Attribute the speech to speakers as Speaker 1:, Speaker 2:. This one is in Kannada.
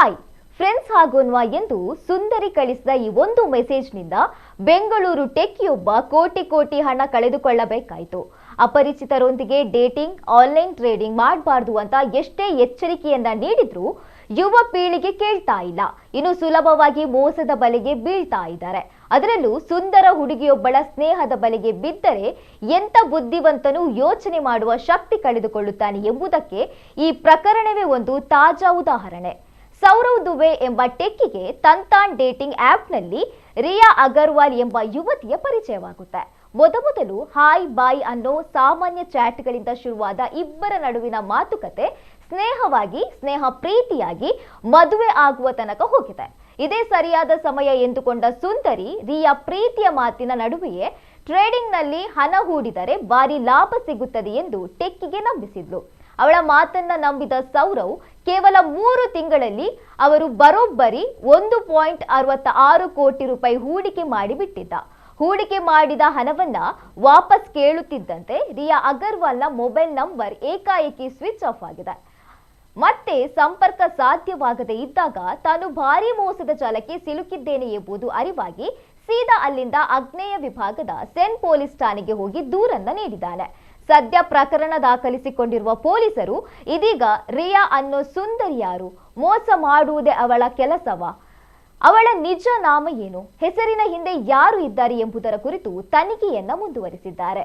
Speaker 1: ಹಾಯ್ ಫ್ರೆಂಡ್ಸ್ ಆಗೋನ್ವಾ ಎಂದು ಸುಂದರಿ ಕಳಿಸಿದ ಈ ಒಂದು ಮೆಸೇಜ್ನಿಂದ ಬೆಂಗಳೂರು ಟೆಕ್ಕಿಯೊಬ್ಬ ಕೋಟಿ ಕೋಟಿ ಹಣ ಕಳೆದುಕೊಳ್ಳಬೇಕಾಯಿತು. ಅಪರಿಚಿತರೊಂದಿಗೆ ಡೇಟಿಂಗ್, ಆನ್ಲೈನ್ ಟ್ರೇಡಿಂಗ್ ಮಾಡಬಾರದು ಅಂತ ಎಷ್ಟೇ ಎಚ್ಚರಿಕೆಯನ್ನ ನೀಡಿದ್ರೂ ಯುವ ಪೀಳಿಗೆ ಕೇಳ್ತಾ ಇಲ್ಲ. ಇನ್ನು ಸುಲಭವಾಗಿ ಮೋಸದ ಬಲೆಗೆ ಬೀಳ್ತಾ ಇದ್ದಾರೆ. ಅದರಲ್ಲೂ ಸುಂದರ ಹುಡುಗಿಯೊಬ್ಬಳ ಸ್ನೇಹದ ಬಲೆಗೆ ಬಿದ್ದರೆ ಎಂತ ಬುದ್ಧಿವಂತನು ಯೋಚನೆ ಮಾಡುವ ಶಕ್ತಿ ಕಳೆದುಕೊಳ್ಳುತ್ತಾನೆ ಎಂಬುದಕ್ಕೆ ಈ ಪ್ರಕರಣವೇ ಒಂದು ತಾಜಾ ಉದಾಹರಣೆ. ಸೌರವ್ ದುಬೆ ಎಂಬ ಟೆಕ್ಕಿಗೆ ತಂತಾನ್ ಡೇಟಿಂಗ್ ಆಪ್ನಲ್ಲಿ ರಿಯಾ ಅಗರ್ವಾಲ್ ಎಂಬ ಯುವತಿಯ ಪರಿಚಯವಾಗುತ್ತೆ. ಮೊದಮೊದಲು ಹಾಯ್ ಬಾಯ್ ಅನ್ನೋ ಸಾಮಾನ್ಯ ಚಾಟ್ಗಳಿಂದ ಶುರುವಾದ ಇಬ್ಬರ ನಡುವಿನ ಮಾತುಕತೆ ಸ್ನೇಹ ಪ್ರೀತಿಯಾಗಿ ಮದುವೆ ಆಗುವ ತನಕ ಹೋಗಿದೆ. ಇದೇ ಸರಿಯಾದ ಸಮಯ ಎಂದುಕೊಂಡ ಸುಂದರಿ ರಿಯಾ ಪ್ರೀತಿಯ ಮಾತಿನ ನಡುವೆಯೇ ಟ್ರೇಡಿಂಗ್ನಲ್ಲಿ ಹಣ ಹೂಡಿದರೆ ಭಾರಿ ಲಾಭ ಸಿಗುತ್ತದೆ ಎಂದು ಟೆಕ್ಕಿಗೆ ನಂಬಿಸಿದ್ಲು. ಅವಳ ಮಾತನ್ನ ನಂಬಿದ ಸೌರವ್ ಕೇವಲ 3 ತಿಂಗಳಲ್ಲಿ ಅವರು ಬರೋಬ್ಬರಿ 1.66 ಕೋಟಿ ರೂಪಾಯಿ ಹೂಡಿಕೆ ಮಾಡಿಬಿಟ್ಟಿದ್ದ. ಹೂಡಿಕೆ ಮಾಡಿದ ಹಣವನ್ನ ವಾಪಸ್ ಕೇಳುತ್ತಿದ್ದಂತೆ ರಿಯಾ ಅಗರ್ವಾಲ್ನ ಮೊಬೈಲ್ ನಂಬರ್ ಏಕಾಏಕಿ ಸ್ವಿಚ್ ಆಫ್ ಆಗಿದೆ. ಮತ್ತೆ ಸಂಪರ್ಕ ಸಾಧ್ಯವಾಗದೇ ಇದ್ದಾಗ ತಾನು ಭಾರಿ ಮೋಸದ ಜಾಲಕ್ಕೆ ಸಿಲುಕಿದ್ದೇನೆ ಎಂಬುದು ಅರಿವಾಗಿ ಸೀದಾ ಅಲ್ಲಿಂದ ಆಗ್ನೇಯ ವಿಭಾಗದ ಸೆನ್ ಪೊಲೀಸ್ ಠಾಣೆಗೆ ಹೋಗಿ ದೂರನ್ನ ನೀಡಿದ್ದಾನೆ. ಸದ್ಯ ಪ್ರಕರಣ ದಾಖಲಿಸಿಕೊಂಡಿರುವ ಪೊಲೀಸರು ಇದೀಗ ರಿಯಾ ಅನ್ನೋ ಸುಂದರಿ ಯಾರು, ಮೋಸ ಮಾಡುವುದೇ ಅವಳ ಕೆಲಸವಾ, ಅವಳ ನಿಜ ನಾಮ ಏನು, ಹೆಸರಿನ ಹಿಂದೆ ಯಾರು ಇದ್ದಾರೆ ಎಂಬುದರ ಕುರಿತು ತನಿಖೆಯನ್ನ ಮುಂದುವರಿಸಿದ್ದಾರೆ.